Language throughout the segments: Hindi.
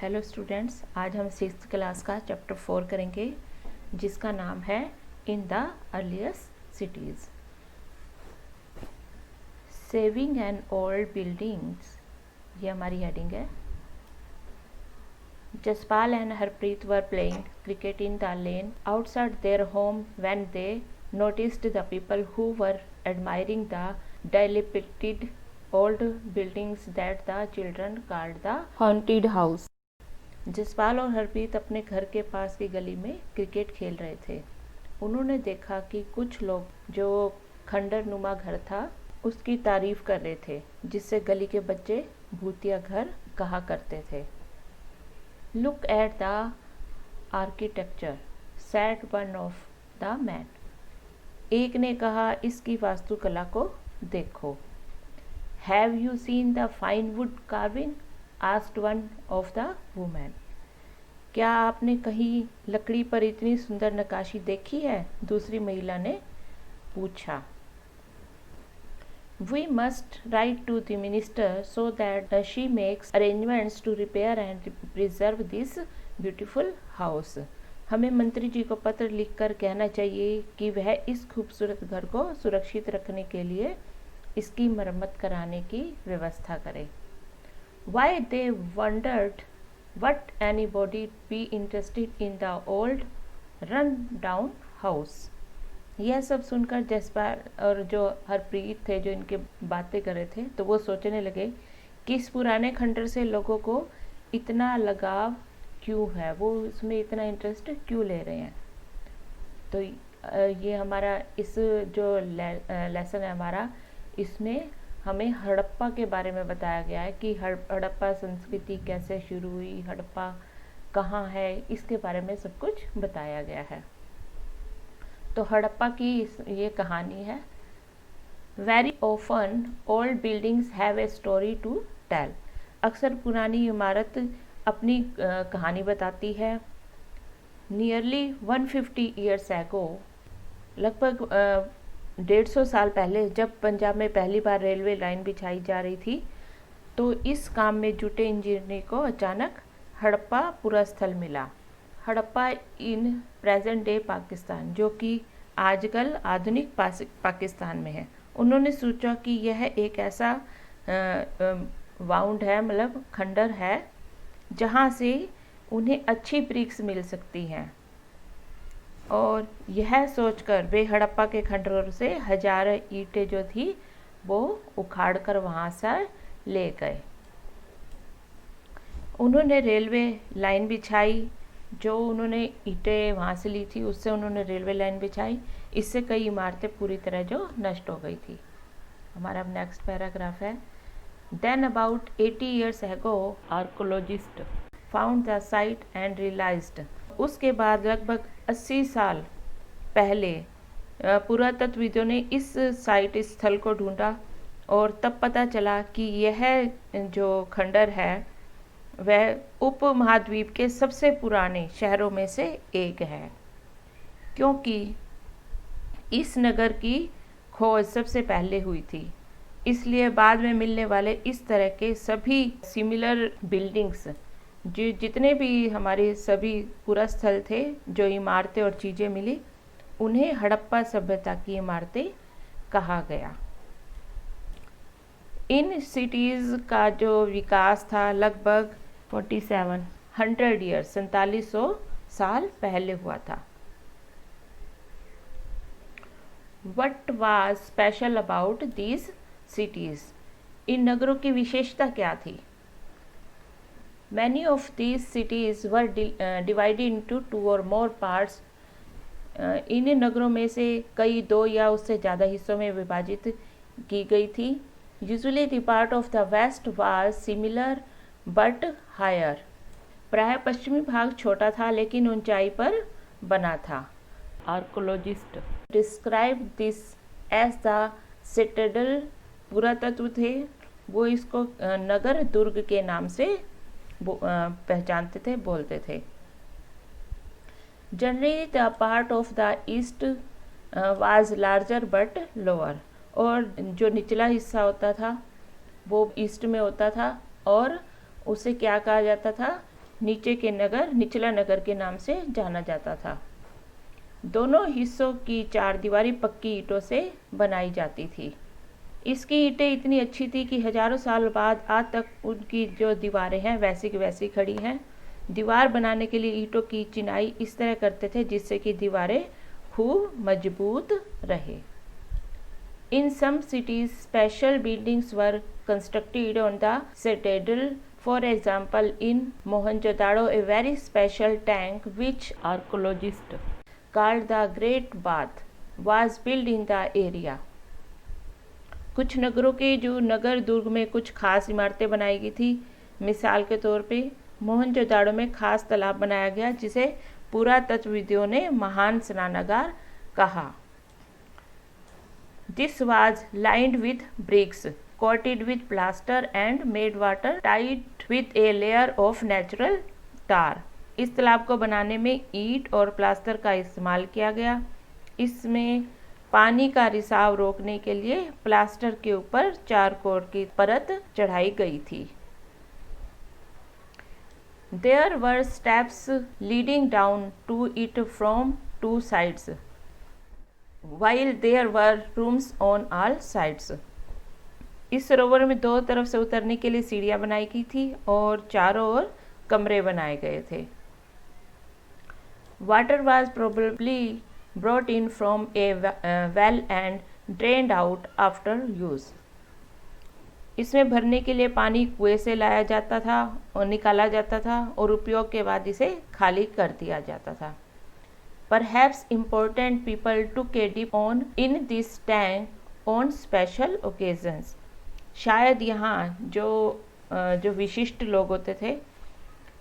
हेलो स्टूडेंट्स, आज हम 6th क्लास का चैप्टर 4 करेंगे जिसका नाम है in the earliest cities. Saving an old buildings, ये हमारी हेडिंग है। Jaspal and Harpreet were playing cricket in the lane outside their home when they noticed the people who were admiring the dilapidated old buildings that the children called the haunted house। Jaspal और हरप्रीत अपने घर के पास की गली में क्रिकेट खेल रहे थे। उन्होंने देखा कि कुछ लोग जो खंडर नुमा घर था उसकी तारीफ कर रहे थे, जिससे गली के बच्चे भूतिया घर कहा करते थे। Look at the architecture said one of the man. एक ने कहा, इसकी वास्तुकला को देखो। Have you seen the fine wood carving asked one of the women. क्या आपने कहीं लकड़ी पर इतनी सुंदर नक्काशी देखी है? दूसरी महिला ने पूछा। We must write to the minister so that she makes arrangements to repair and preserve this beautiful house. हमें मंत्री जी को पत्र लिखकर कहना चाहिए कि वह इस खूबसूरत घर को सुरक्षित रखने के लिए इसकी मरम्मत कराने की व्यवस्था करें। Why they wondered what anybody be interested in the old run down house। यह सब सुनकर जसपाल और जो हरप्रीत थे, जो इनके बातें कर रहे थे, तो वो सोचने लगे कि इस पुराने खंडर से लोगों को इतना लगाव क्यों है, वो इसमें इतना इंटरेस्ट क्यों ले रहे हैं। तो ये हमारा इस जो लेसन है हमारा, इसमें हमें हड़प्पा के बारे में बताया गया है कि हड़प्पा संस्कृति कैसे शुरू हुई, हड़प्पा कहाँ है, इसके बारे में सब कुछ बताया गया है। तो हड़प्पा की ये कहानी है। Very often old buildings have a story to tell. अक्सर पुरानी इमारत अपनी कहानी बताती है। नियरली 150 ईयर्स एगो, लगभग 150 साल पहले, जब पंजाब में पहली बार रेलवे लाइन बिछाई जा रही थी, तो इस काम में जुटे इंजीनियर को अचानक हड़प्पा पूरा स्थल मिला। Harappa in present day Pakistan, जो कि आजकल आधुनिक पाकिस्तान में है। उन्होंने सोचा कि यह एक ऐसा वाउंड है, मतलब खंडर है, जहाँ से उन्हें अच्छी ब्रिक्स मिल सकती हैं। और यह सोचकर वे हड़प्पा के खंडरों से हजारों ईंटें जो थी वो उखाड़कर वहाँ से ले गए। उन्होंने रेलवे लाइन बिछाई, जो उन्होंने ईंटें वहाँ से ली थी उससे उन्होंने रेलवे लाइन बिछाई। इससे कई इमारतें पूरी तरह जो नष्ट हो गई थी। हमारा अब नेक्स्ट पैराग्राफ है। Then about 80 years ago, archaeologists found the site and realized। उसके बाद लगभग 80 साल पहले पुरातत्वविदों ने इस साइट, इस स्थल को ढूंढा और तब पता चला कि यह जो खंडर है वह उपमहाद्वीप के सबसे पुराने शहरों में से एक है, क्योंकि इस नगर की खोज सबसे पहले हुई थी। इसलिए बाद में मिलने वाले इस तरह के सभी सिमिलर बिल्डिंग्स, जो जितने भी हमारे सभी पूरा स्थल थे, जो इमारतें और चीज़ें मिली, उन्हें हड़प्पा सभ्यता की इमारतें कहा गया। इन सिटीज़ का जो विकास था लगभग 4700 ईयर्स, 4700 साल पहले हुआ था। What was special about these cities? इन नगरों की विशेषता क्या थी? Many of these cities were divided into 2 or more parts। इन नगरों में से कई 2 या उससे ज़्यादा हिस्सों में विभाजित की गई थी। Usually the part of the west was similar but higher। प्राय पश्चिमी भाग छोटा था लेकिन ऊंचाई पर बना था। Archaeologists describe this as the citadel। पुरातत्व थे वो इसको नगर दुर्ग के नाम से पहचानते थे, बोलते थे। Generally the part of the east was larger but lower. और जो निचला हिस्सा होता था वो ईस्ट में होता था और उसे क्या कहा जाता था? नीचे के नगर निचला नगर के नाम से जाना जाता था। दोनों हिस्सों की चारदीवारी पक्की ईंटों से बनाई जाती थी। इसकी ईंटें इतनी अच्छी थी कि हजारों साल बाद आज तक उनकी जो दीवारें हैं वैसी की वैसी खड़ी हैं। दीवार बनाने के लिए ईंटों की चिनाई इस तरह करते थे जिससे कि दीवारें खूब मजबूत रहे। In some cities, special buildings were constructed on the citadel. For example, in Mohenjo-daro, a very special tank which archaeologists called the Great Bath was built in the area. कुछ नगरों के जो नगर दुर्ग में कुछ खास इमारतें बनाई गई थी। मिसाल के तौर पे मोहनजोदाड़ो में खास तालाब बनाया गया जिसे पुरातत्वविदों ने महान स्नानागार कहा। This was lined with bricks, coated with plaster and made watertight with a layer of natural tar. इस तालाब को बनाने में ईंट और प्लास्टर का इस्तेमाल किया गया। इसमें पानी का रिसाव रोकने के लिए प्लास्टर के ऊपर चारकोल की परत चढ़ाई गई थी। There were steps leading down to it from two sides, while there were rooms on all sides. इस सरोवर में दो तरफ से उतरने के लिए सीढ़ियां बनाई गई थी और चारों ओर कमरे बनाए गए थे। Water was probably brought in from a well and drained out after use. इसमें भरने के लिए पानी कुएं से लाया जाता था और निकाला जाता था और उपयोग के बाद इसे खाली कर दिया जाता था। Perhaps important people took a dip in this tank on special occasions. शायद यहाँ जो विशिष्ट लोग होते थे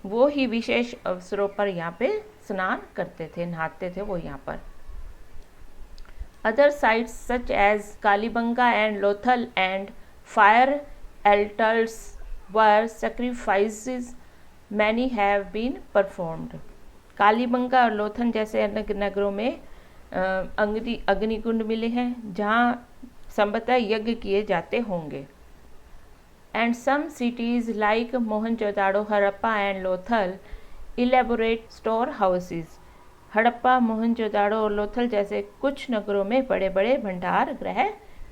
वो ही विशेष अवसरों पर यहाँ पे स्नान करते थे, नहाते थे वो यहाँ पर। Other sites such as Kalibanga and Lothal and fire altars were sacrifices many have been performed. Kalibangan और लोथन जैसे नगरों में अग्निकुंड मिले हैं जहाँ संभवतः यज्ञ किए जाते होंगे। And some cities like Mohenjo-daro, Harappa and Lothal elaborate storehouses. Harappa, Mohenjodaro और लोथल जैसे कुछ नगरों में बड़े बड़े भंडार गृह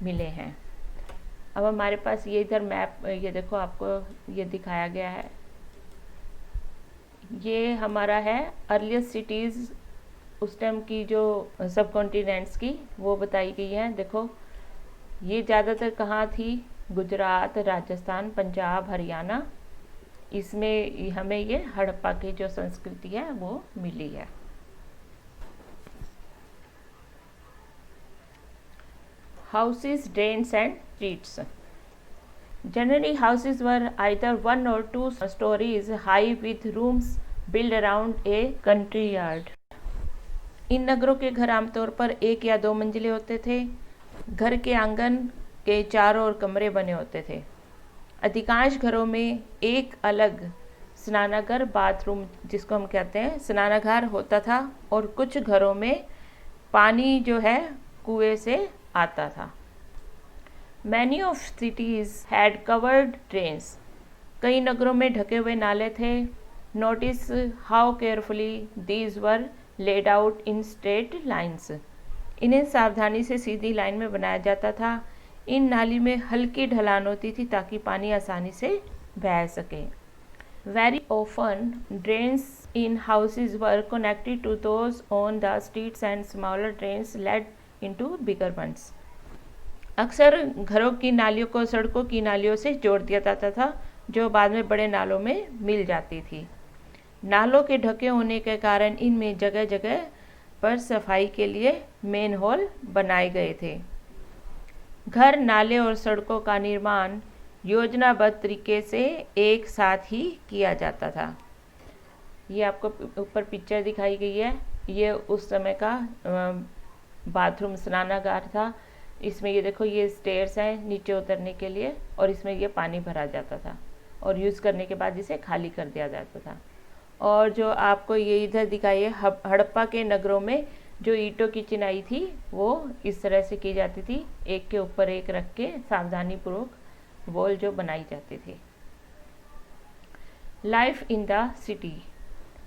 मिले हैं। अब हमारे पास ये इधर मैप, ये देखो आपको ये दिखाया गया है। ये हमारा है अर्लीस्ट सिटीज़ उस टाइम की जो सब कॉन्टिनेंट्स की वो बताई गई है। देखो ये ज़्यादातर कहाँ थी? गुजरात, राजस्थान, पंजाब, हरियाणा। इसमें हमें ये हड़प्पा की जो संस्कृति है वो मिली है। Houses, drains and streets. Generally, houses were either 1 or 2 stories high with rooms built around a country yard. इन नगरों के घर आमतौर पर 1 या 2 मंजिले होते थे। घर के आंगन के चारों ओर कमरे बने होते थे। अधिकांश घरों में एक अलग स्नानागार, बाथरूम जिसको हम कहते हैं स्नानागार होता था और कुछ घरों में पानी जो है कुएं से आता था। Many of cities had covered drains. कई नगरों में ढके हुए नाले थे। Notice how carefully these were laid out in straight lines. इन्हें सावधानी से सीधी लाइन में बनाया जाता था। इन नाली में हल्की ढलान होती थी ताकि पानी आसानी से बह सके। Very often drains in houses were connected to those on the streets and smaller drains led into bigger ones. अक्सर घरों की नालियों को सड़कों की नालियों से जोड़ दिया जाता था जो बाद में बड़े नालों में मिल जाती थी। नालों के ढके होने के कारण इनमें जगह जगह पर सफाई के लिए मेन होल बनाए गए थे। घर, नाले और सड़कों का निर्माण योजनाबद्ध तरीके से एक साथ ही किया जाता था। ये आपको ऊपर पिक्चर दिखाई गई है। ये उस समय का बाथरूम स्नानागार था। इसमें ये देखो ये स्टेयर्स हैं नीचे उतरने के लिए और इसमें ये पानी भरा जाता था और यूज़ करने के बाद इसे खाली कर दिया जाता था। और जो आपको ये इधर दिखाई है हड़प्पा के नगरों में जो ईंटों की चिनाई थी वो इस तरह से की जाती थी, एक के ऊपर एक रख के सावधानी पूर्वक वॉल जो बनाई जाती थी। लाइफ इन द सिटी,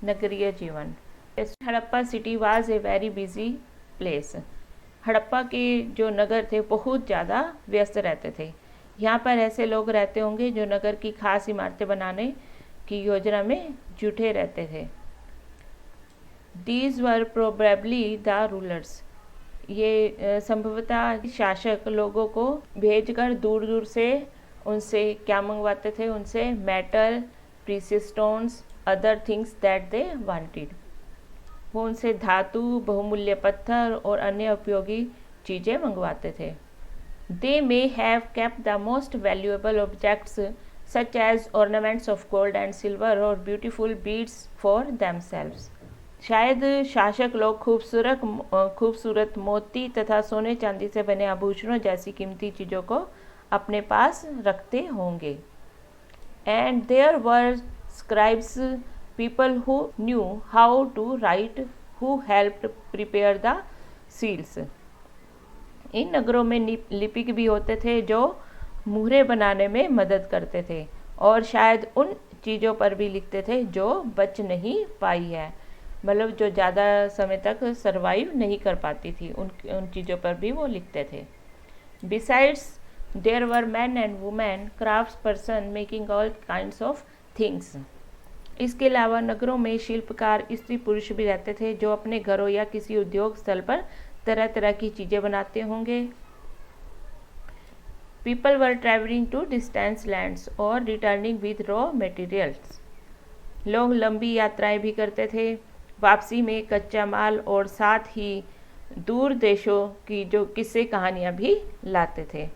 नगरीय जीवन। Harappa city was a very busy place. Harappa के जो नगर थे बहुत ज़्यादा व्यस्त रहते थे। यहाँ पर ऐसे लोग रहते होंगे जो नगर की खास इमारतें बनाने की योजना में जुटे रहते थे। These were probably the rulers. ये संभवतः शासक लोगों को भेजकर दूर दूर से उनसे क्या मंगवाते थे, उनसे metal, precious stones, other things that they wanted. वो उनसे धातु, बहुमूल्य पत्थर और अन्य उपयोगी चीज़ें मंगवाते थे। They may have kept the most valuable objects such as ornaments of gold and silver और ब्यूटीफुल बीड्स फॉर देमसेल्व्स। शायद शासक लोग खूबसूरत मोती तथा सोने चांदी से बने आभूषणों जैसी कीमती चीज़ों को अपने पास रखते होंगे। And there were scribes, people who knew how to write, who helped prepare the seals। इन नगरों में लिपिक भी होते थे जो मुहरे बनाने में मदद करते थे और शायद उन चीज़ों पर भी लिखते थे जो बच नहीं पाई है, मतलब जो ज़्यादा समय तक सरवाइव नहीं कर पाती थी, उन चीज़ों पर भी वो लिखते थे। Besides there were men and women crafts person making all kinds of things. इसके अलावा नगरों में शिल्पकार स्त्री पुरुष भी रहते थे जो अपने घरों या किसी उद्योग स्थल पर तरह तरह की चीज़ें बनाते होंगे। People were travelling to distance lands और रिटर्निंग विद रॉ मटेरियल्स। लोग लंबी यात्राएं भी करते थे, वापसी में कच्चा माल और साथ ही दूर देशों की जो किस्से कहानियाँ भी लाते थे।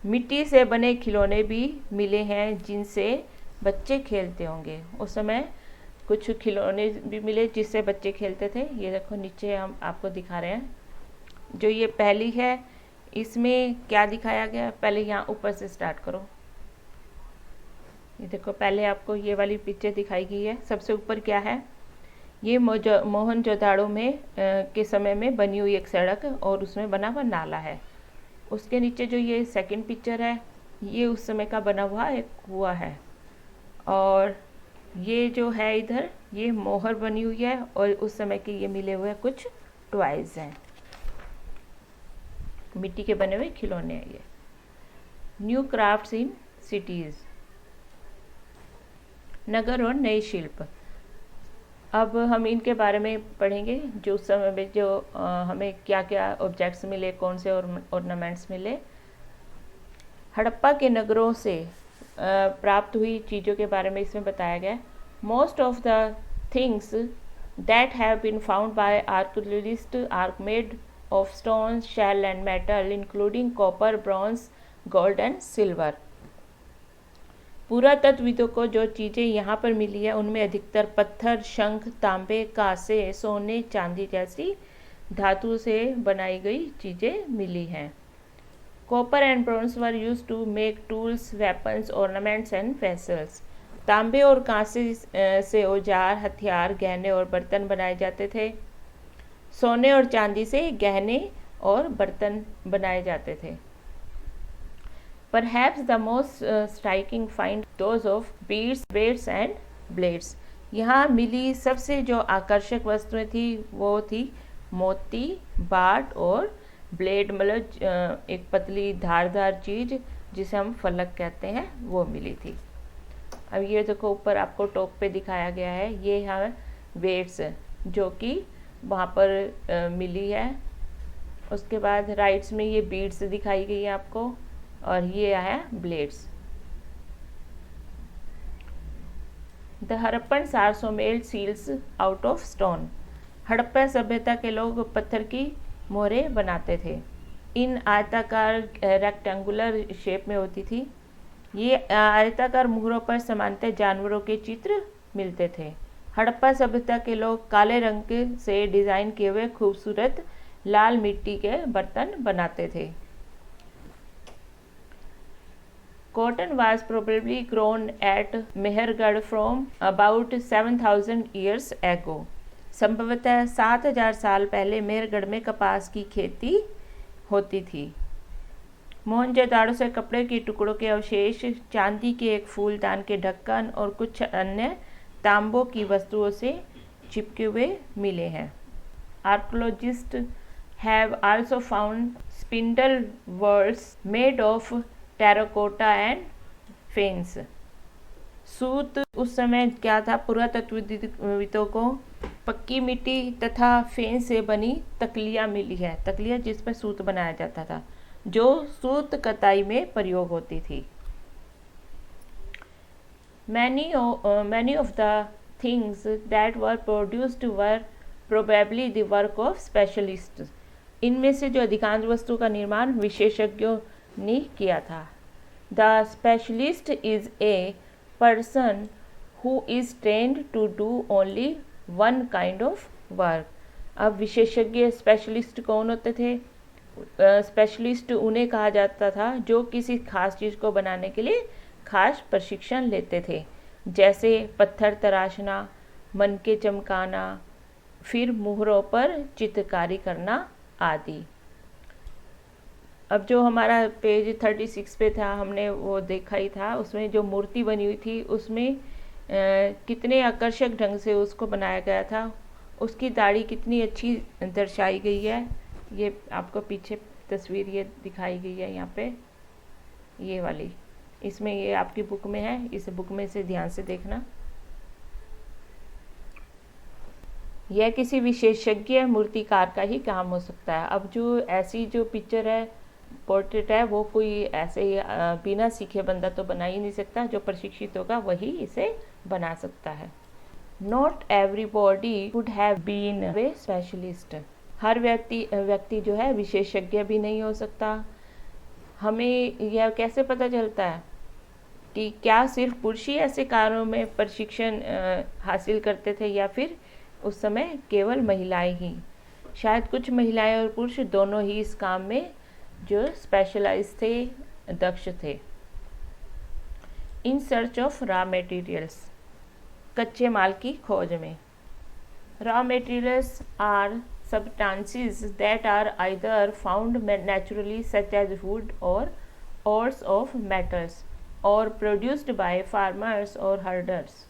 मिट्टी से बने खिलौने भी मिले हैं जिनसे बच्चे खेलते होंगे। उस समय कुछ खिलौने भी मिले जिससे बच्चे खेलते थे। ये देखो नीचे हम आपको दिखा रहे हैं। जो ये पहली है इसमें क्या दिखाया गया, पहले यहाँ ऊपर से स्टार्ट करो। ये देखो पहले आपको ये वाली पिक्चर दिखाई गई है। सबसे ऊपर क्या है, ये मोहनजोदाड़ो में के समय में बनी हुई एक सड़क और उसमें बना हुआ नाला है। उसके नीचे जो ये सेकंड पिक्चर है ये उस समय का बना हुआ एक कुआं है और ये जो है इधर ये मोहर बनी हुई है और उस समय के ये मिले हुए कुछ टॉयज हैं, मिट्टी के बने हुए खिलौने हैं ये। न्यू क्राफ्ट्स इन सिटीज़, नगर और नए शिल्प। अब हम इनके बारे में पढ़ेंगे जो उस समय में जो हमें क्या क्या ऑब्जेक्ट्स मिले, कौन से ऑर्नामेंट्स मिले। हड़प्पा के नगरों से प्राप्त हुई चीज़ों के बारे में इसमें बताया गया। Most of the things that have been found by archaeologist are made of stone, shell and metal including copper, bronze, gold and silver. पुरातत्वविदों को जो चीज़ें यहाँ पर मिली है उनमें अधिकतर पत्थर, शंख, तांबे, कांसे, सोने, चांदी जैसी धातु से बनाई गई चीज़ें मिली हैं। Copper and bronze were use to make tools, weapons, ornaments and vessels. तांबे और कांसे से औजार, हथियार, गहने और बर्तन बनाए जाते थे। सोने और चांदी से गहने और बर्तन बनाए जाते थे। Perhaps the most striking find those of beads, braids and blades। यहाँ मिली सबसे जो आकर्षक वस्तुएं थी वो थी मोती, बाट और ब्लेड, मतलब एक पतली धारदार चीज़ जिसे हम फलक कहते हैं वो मिली थी। अब ये देखो ऊपर आपको टॉप पे दिखाया गया है, ये है वेट्स जो कि वहाँ पर मिली है। उसके बाद राइट्स में ये बीड्स दिखाई गई है आपको और ये है blades. The Harappan also made seals out of stone. हड़प्पा सभ्यता के लोग पत्थर की मोहरें बनाते थे। इन आयताकार रेक्टेंगुलर शेप में होती थी। ये आयताकार मोहरों पर सामान्यतः जानवरों के चित्र मिलते थे। हड़प्पा सभ्यता के लोग काले रंग से डिज़ाइन किए हुए खूबसूरत लाल मिट्टी के बर्तन बनाते थे। Cotton was probably grown at Mehergarh from about 7,000 years ago। संभवतः 7,000 साल पहले मेहरगढ़ में कपास की खेती होती थी। मोहनजोदाड़ो से कपड़े के टुकड़ों के अवशेष, चांदी के एक फूलदान के ढक्कन और कुछ अन्य तांबों की वस्तुओं से चिपके हुए मिले हैं। Archaeologist have also found spindle whorls made of terracotta and faience. सूत उस समय क्या था, पुरातत्वविदों को पक्की मिट्टी तथा फेन से बनी तकलियाँ मिली है। तकलियाँ जिस पर सूत बनाया जाता था, जो सूत कताई में प्रयोग होती थी। Many of the things that were produced were probably the work of specialists. इनमें से जो अधिकांश वस्तु का निर्माण विशेषज्ञों ने किया था। The specialist is a person who is trained to do only one kind of work. अब विशेषज्ञ स्पेशलिस्ट कौन होते थे? स्पेशलिस्ट उन्हें कहा जाता था जो किसी खास चीज़ को बनाने के लिए खास प्रशिक्षण लेते थे, जैसे पत्थर तराशना, मनके चमकाना, फिर मुहरों पर चित्रकारी करना आदि। अब जो हमारा पेज 36 पे था, हमने वो देखा ही था, उसमें जो मूर्ति बनी हुई थी उसमें कितने आकर्षक ढंग से उसको बनाया गया था, उसकी दाढ़ी कितनी अच्छी दर्शाई गई है। ये आपको पीछे तस्वीर ये दिखाई गई है यहाँ पे, ये वाली, इसमें ये आपकी बुक में है, इस बुक में से ध्यान से देखना। यह किसी विशेषज्ञ मूर्तिकार का ही काम हो सकता है। अब जो ऐसी जो पिक्चर है, पोर्ट्रेट है, वो कोई ऐसे ही बिना सीखे बंदा तो बना ही नहीं सकता, जो प्रशिक्षित होगा वही इसे बना सकता है। Not everybody would have been a specialist. हर व्यक्ति जो है विशेषज्ञ भी नहीं हो सकता। हमें यह कैसे पता चलता है कि क्या सिर्फ पुरुष ही ऐसे कार्यों में प्रशिक्षण हासिल करते थे या फिर उस समय केवल महिलाएं ही? शायद कुछ महिलाएं और पुरुष दोनों ही इस काम में जो स्पेशलाइज थे, दक्ष थे। In search of raw materials, कच्चे माल की खोज में। Raw materials are substances that are either found naturally such as wood or ores of metals or produced by farmers or herders.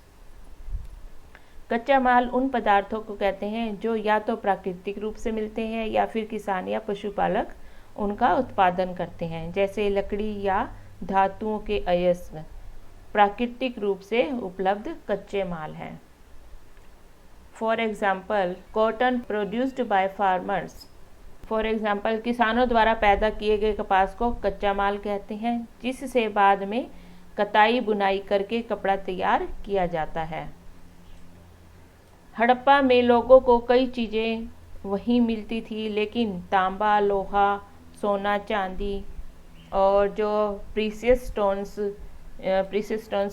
कच्चा माल उन पदार्थों को कहते हैं जो या तो प्राकृतिक रूप से मिलते हैं या फिर किसान या पशुपालक उनका उत्पादन करते हैं, जैसे लकड़ी या धातुओं के अयस्क प्राकृतिक रूप से उपलब्ध कच्चे माल हैं। For example cotton produced by farmers. For example किसानों द्वारा पैदा किए गए कपास को कच्चा माल कहते हैं, जिससे बाद में कताई बुनाई करके कपड़ा तैयार किया जाता है। हड़प्पा में लोगों को कई चीज़ें वहीं मिलती थी, लेकिन तांबा, लोहा, सोना, चांदी और जो प्रीशियस स्टोन्स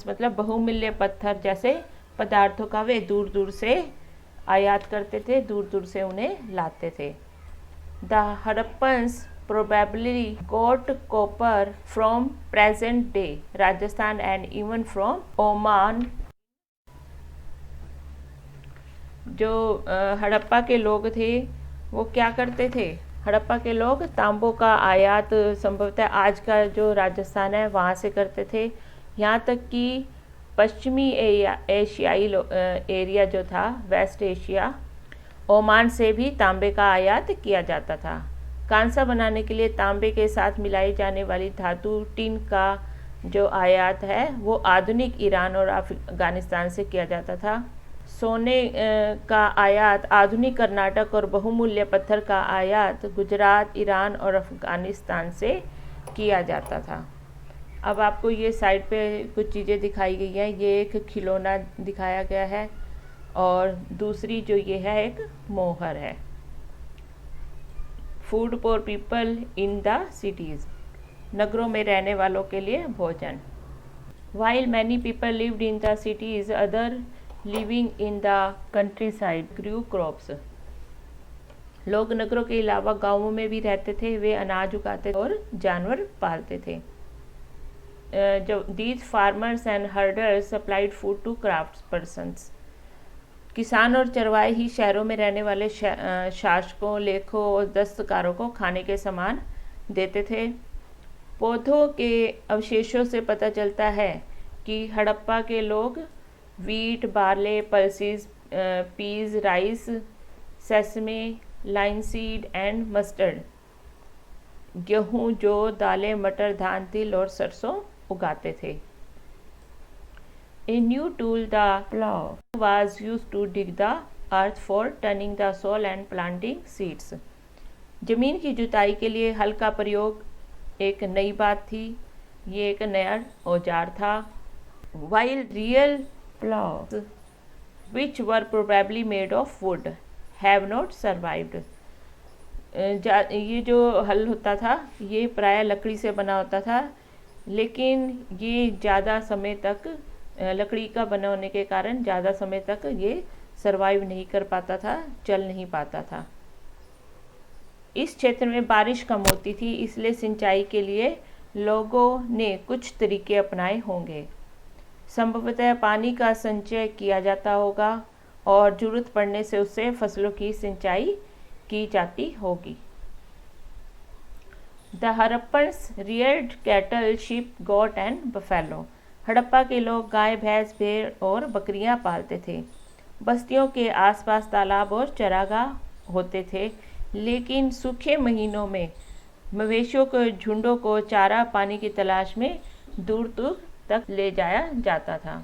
मतलब बहुमूल्य पत्थर जैसे पदार्थों का वे दूर दूर से आयात करते थे, दूर दूर से उन्हें लाते थे। The Harappans probably got copper from present day Rajasthan and even from Oman. जो हड़प्पा के लोग थे वो क्या करते थे? हड़प्पा के लोग तांबों का आयात संभवतः आज का जो राजस्थान है वहाँ से करते थे। यहाँ तक कि पश्चिमी एशियाई एरिया जो था, वेस्ट एशिया, ओमान से भी तांबे का आयात किया जाता था। कांसा बनाने के लिए तांबे के साथ मिलाई जाने वाली धातु टिन का जो आयात है वो आधुनिक ईरान और अफगानिस्तान से किया जाता था। सोने का आयात आधुनिक कर्नाटक और बहुमूल्य पत्थर का आयात गुजरात, ईरान और अफगानिस्तान से किया जाता था। अब आपको ये साइड पे कुछ चीज़ें दिखाई गई हैं। ये एक खिलौना दिखाया गया है और दूसरी जो ये है एक मोहर है। Food for people in the cities, नगरों में रहने वालों के लिए भोजन। While many people lived in the cities, other living in the countryside grew crops. लोग नगरों के अलावा गाँवों में भी रहते थे, वे अनाज उगाते और जानवर पालते थे। जो these farmers and herders supplied food to craftspersons। किसान और चरवाहे ही शहरों में रहने वाले शासकों, लेखकों और दस्तकारों को खाने के सामान देते थे। पौधों के अवशेषों से पता चलता है कि हड़प्पा के लोग wheat, barley, pulses, peas, rice, sesame, linseed and mustard, गेहूं, जौ, दालें, मटर, धान, तिल और सरसों उगाते थे। A new tool, the plow, was used to dig the earth for turning the soil and planting seeds. जमीन की जुताई के लिए हल का प्रयोग एक नई बात थी, ये एक नया औजार था। While real plows, which were probably made of wood, have not survived. ये जो हल होता था ये प्राय लकड़ी से बना होता था, लेकिन ये ज़्यादा समय तक लकड़ी का बना होने के कारण ज़्यादा समय तक ये सरवाइव नहीं कर पाता था, चल नहीं पाता था। इस क्षेत्र में बारिश कम होती थी, इसलिए सिंचाई के लिए लोगों ने कुछ तरीके अपनाए होंगे। संभवतः पानी का संचय किया जाता होगा और जरूरत पड़ने से उससे फसलों की सिंचाई की जाती होगी। The Harappans reared cattle, sheep, goat and buffalo. हड़प्पा के लोग गाय, भैंस, भेड़ और बकरियां पालते थे। बस्तियों के आसपास तालाब और चरागाह होते थे, लेकिन सूखे महीनों में मवेशियों के झुंडों को चारा पानी की तलाश में दूर दूर तक ले जाया जाता था।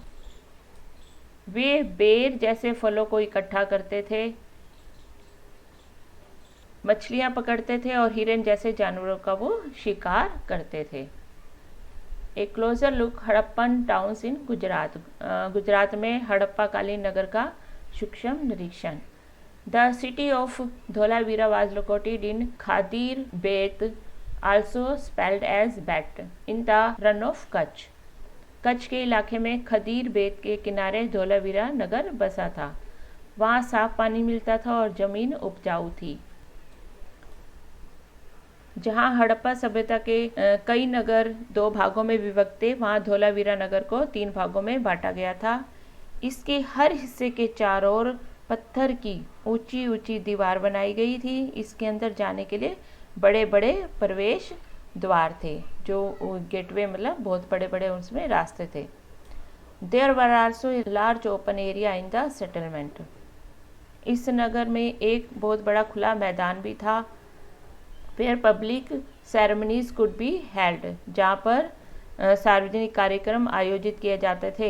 वे बेर जैसे फलों को इकट्ठा करते थे, मछलियां पकड़ते थे और हिरन जैसे जानवरों का वो शिकार करते थे। A closer look, Harappan towns in Gujarat. Gujarat में हड़प्पा कालीन नगर का सूक्ष्म निरीक्षण। The city of Dholavira was located in Khadir Bet, also spelt as Beyt, in the Rann of Kutch. Kutch के इलाके में खदीर बेत के किनारे धोलावीरा नगर बसा था। वहाँ साफ पानी मिलता था और जमीन उपजाऊ थी। जहाँ हड़प्पा सभ्यता के कई नगर दो भागों में विभक्त थे, वहाँ धोलावीरा नगर को 3 भागों में बांटा गया था। इसके हर हिस्से के चारों ओर पत्थर की ऊंची ऊंची दीवार बनाई गई थी। इसके अंदर जाने के लिए बड़े बड़े प्रवेश द्वार थे, जो गेटवे मतलब बहुत बड़े बड़े उसमें रास्ते थे। There were also large open area in the settlement. इस नगर में एक बहुत बड़ा खुला मैदान भी था, where public ceremonies could be held, जहाँ पर सार्वजनिक कार्यक्रम आयोजित किए जाते थे।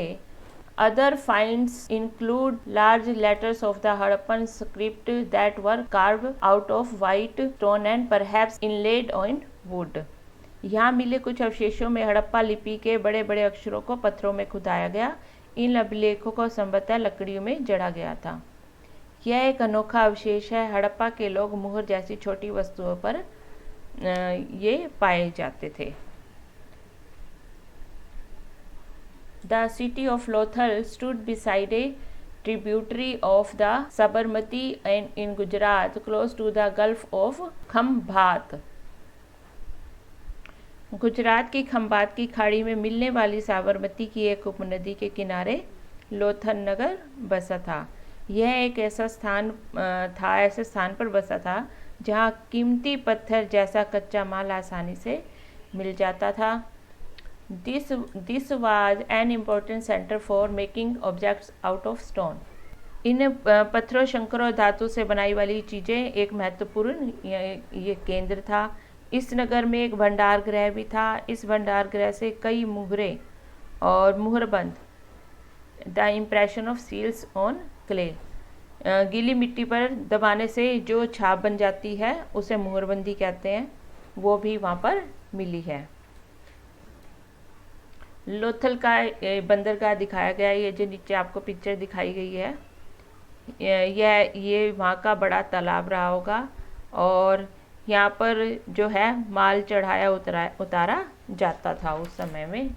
Other finds include large letters of the Harappan script that were carved out of white stone and perhaps inlaid on wood. यहाँ मिले कुछ अवशेषों में हड़प्पा लिपि के बड़े बड़े अक्षरों को पत्थरों में खुदाया गया। इन अभिलेखों को संभवतः लकड़ियों में जड़ा गया था। यह एक अनोखा अवशेष है। हड़प्पा के लोग मुहर जैसी छोटी वस्तुओं पर ये पाए जाते थे। The city of Lothal stood beside a tributary of the Sabarmati and in Gujarat, close to the Gulf of Khambhat. Gujarat की खंभात की खाड़ी में मिलने वाली साबरमती की एक उपनदी के किनारे लोथल नगर बसा था। यह एक ऐसा ऐसे स्थान पर बसा था जहाँ कीमती पत्थर जैसा कच्चा माल आसानी से मिल जाता था। This was an important centre for making objects out of stone. इन पत्थरों, शंकर और धातु से बनाई वाली चीज़ें एक महत्वपूर्ण ये केंद्र था। इस नगर में एक भंडार गृह भी था। इस भंडार गृह से कई मुहरें और मुहरबंद, the impression of seals on clay, गीली मिट्टी पर दबाने से जो छाप बन जाती है उसे मुहरबंदी कहते हैं, वो भी वहाँ पर मिली है। लोथल का बंदरगाह दिखाया गया है। ये जो नीचे आपको पिक्चर दिखाई गई है, ये वहाँ का बड़ा तालाब रहा होगा और यहाँ पर जो है माल चढ़ाया उतारा जाता था उस समय में।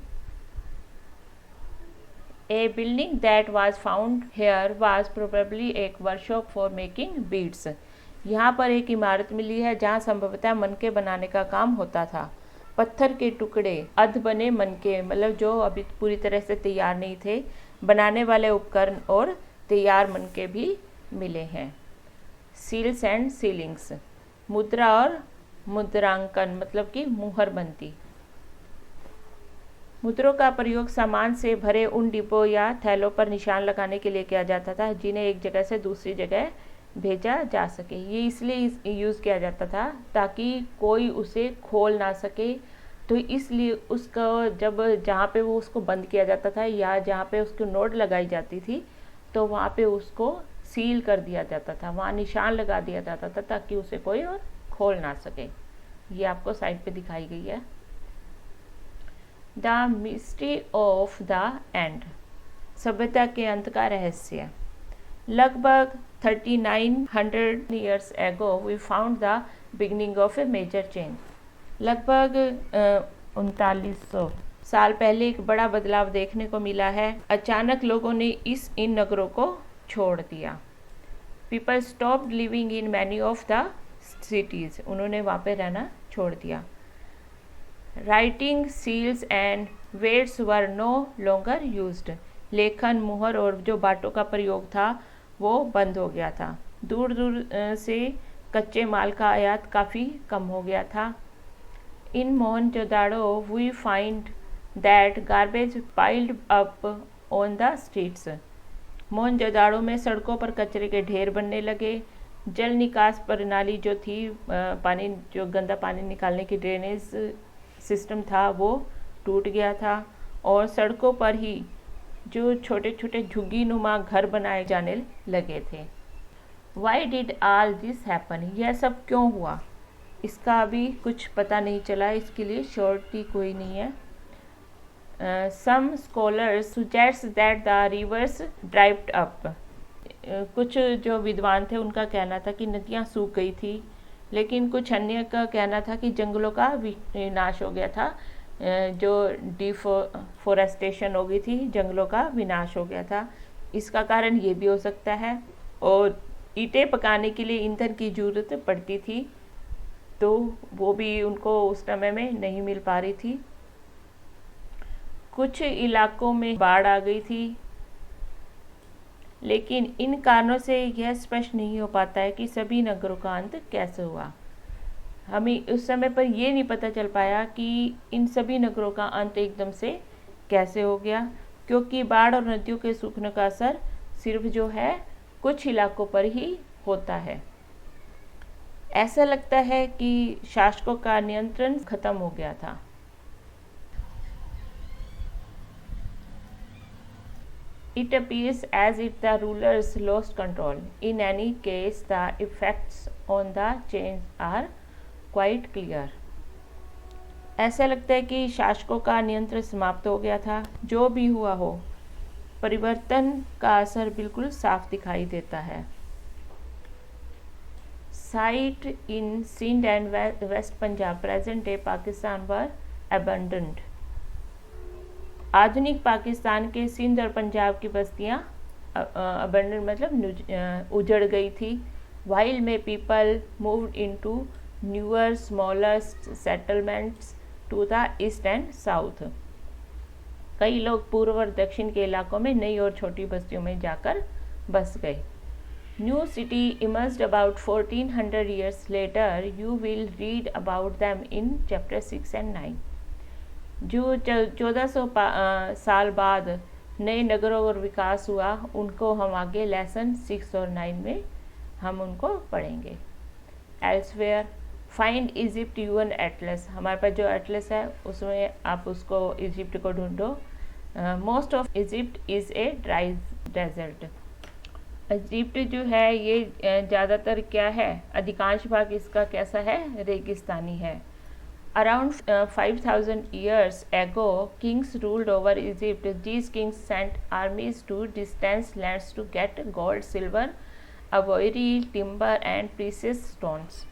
A building that was found here was probably a workshop for making beads. यहाँ पर एक इमारत मिली है जहाँ संभवतः मनके बनाने का काम होता था। पत्थर के टुकड़े, अध बने मनके, मतलब जो अभी पूरी तरह से तैयार नहीं थे, बनाने वाले उपकरण और तैयार मनके भी मिले हैं। सील्स एंड सीलिंग्स, मुद्रा और मुद्रांकन मतलब कि मुहरबंदी। मुद्रों का प्रयोग सामान से भरे उन डिब्बों या थैलों पर निशान लगाने के लिए किया जाता था जिन्हें एक जगह से दूसरी जगह भेजा जा सके। ये इसलिए यूज़ किया जाता था ताकि कोई उसे खोल ना सके, तो इसलिए उसका जब जहाँ पे वो उसको बंद किया जाता था या जहाँ पे उसको नोट लगाई जाती थी तो वहाँ पे उसको सील कर दिया जाता था, वहाँ निशान लगा दिया जाता था ताकि उसे कोई और खोल ना सके। ये आपको साइड पे दिखाई गई है। The mystery of the end, सभ्यता के अंत का रहस्य। लगभग 3900 years ago we found the beginning of a major change. लगभग 3900 साल पहले एक बड़ा बदलाव देखने को मिला है। अचानक लोगों ने इन नगरों को छोड़ दिया। People stopped living in many of the cities. उन्होंने वहाँ पे रहना छोड़ दिया। Writing, seals and weights were no longer used. लेखन, मुहर और जो बाटों का प्रयोग था वो बंद हो गया था। दूर दूर से कच्चे माल का आयात काफ़ी कम हो गया था। In Mohenjodaro we find that garbage piled up on the streets. Mohenjodaro में सड़कों पर कचरे के ढेर बनने लगे। जल निकास प्रणाली जो थी, पानी जो गंदा पानी निकालने की ड्रेनेज सिस्टम था वो टूट गया था और सड़कों पर ही जो छोटे छोटे झुग्गी नुमा घर बनाए जाने लगे थे। Why did all this happen, यह सब क्यों हुआ, इसका अभी कुछ पता नहीं चला, इसके लिए श्योरिटी कोई नहीं है। Some scholars suggest that the rivers dried up, कुछ जो विद्वान थे उनका कहना था कि नदियाँ सूख गई थी, लेकिन कुछ अन्य का कहना था कि जंगलों का विनाश हो गया था, जो डिफोरेस्टेशन हो गई थी, जंगलों का विनाश हो गया था। इसका कारण ये भी हो सकता है। और ईंटें पकाने के लिए ईंधन की ज़रूरत पड़ती थी, तो वो भी उनको उस समय में नहीं मिल पा रही थी। कुछ इलाकों में बाढ़ आ गई थी, लेकिन इन कारणों से यह स्पष्ट नहीं हो पाता है कि सभी नगरों का अंत कैसे हुआ। हमें उस समय पर यह नहीं पता चल पाया कि इन सभी नगरों का अंत एकदम से कैसे हो गया, क्योंकि बाढ़ और नदियों के सूखने का असर सिर्फ जो है कुछ इलाकों पर ही होता है। ऐसा लगता है कि शासकों का नियंत्रण खत्म हो गया था। It appears as if the rulers lost control. In any case, the effects on the change are quite clear. ऐसा लगता है कि शासकों का नियंत्रण समाप्त हो गया था। जो भी हुआ हो, परिवर्तन का असर बिल्कुल साफ दिखाई देता है। Site in Sindh and West Punjab, present day Pakistan, were abandoned. आधुनिक पाकिस्तान के सिंध और पंजाब की बस्तियाँ अबंडन मतलब उजड़ गई थी। While many people moved into newer smaller settlements to the east and south. कई लोग पूर्व और दक्षिण के इलाकों में नई और छोटी बस्तियों में जाकर बस गए। New city emerged about 1400 years later. You will read about them in chapter 6 and 9. जो 1400 साल बाद नए नगरों और विकास हुआ, उनको हम आगे लेसन 6 और 9 में हम उनको पढ़ेंगे। Elsewhere, find Egypt UN Atlas, हमारे पास जो एटलस है उसमें आप उसको इजिप्ट को ढूंढो। Most of Egypt is a dry desert. Egypt जो है ये ज़्यादातर क्या है, अधिकांश भाग इसका कैसा है, रेगिस्तानी है। Around 5000 years ago, kings ruled over Egypt. These kings sent armies to distant lands to get gold, silver, ivory, timber and precious stones.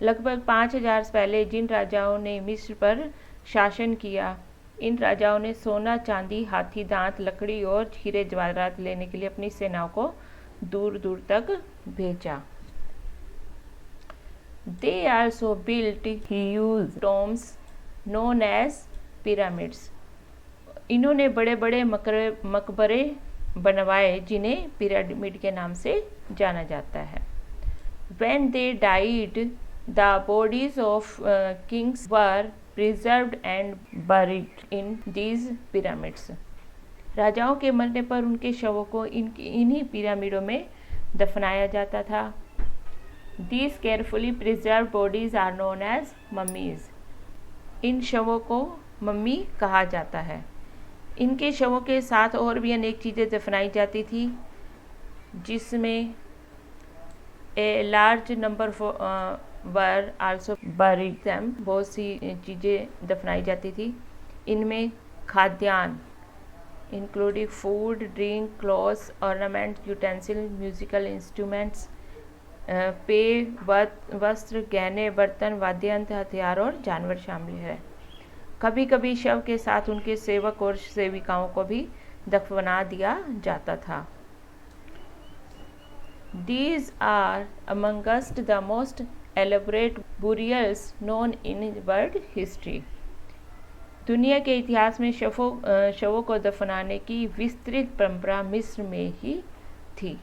लगभग 5000 पहले जिन राजाओं ने मिस्र पर शासन किया, इन राजाओं ने सोना, चांदी, हाथी दांत, लकड़ी और हीरे जवाहरात लेने के लिए अपनी सेनाओं को दूर दूर तक भेजा। They also built huge tombs known as pyramids. इन्होंने बड़े बड़े मकबरे बनवाए जिन्हें पिरामिड के नाम से जाना जाता है। When they died, the bodies of kings were preserved and buried in these pyramids. राजाओं के मरने पर उनके शवों को इन्हीं पिरामिडों में दफनाया जाता था। These carefully preserved bodies are known as mummies. इन शवों को मम्मी कहा जाता है। इनके शवों के साथ और भी अनेक चीज़ें दफनाई जाती थी, जिसमें a large number were also buried them, बहुत सी चीज़ें दफनाई जाती थी। इनमें खाद्यान्न including food, drink, clothes, ornament, utensil, musical instruments, पेय, वस्त्र, गहने, बर्तन, वाद्य यंत्र, हथियार और जानवर शामिल है। कभी कभी शव के साथ उनके सेवक और सेविकाओं को भी दफना दिया जाता था। These are amongst the most elaborate burials known in world history. दुनिया के इतिहास में शवों को दफनाने की विस्तृत परंपरा मिस्र में ही थी।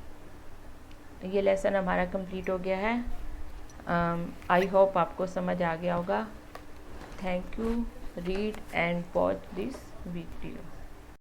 ये लेसन हमारा कंप्लीट हो गया है। आई होप आपको समझ आ गया होगा। Thank you. Read and watch this video.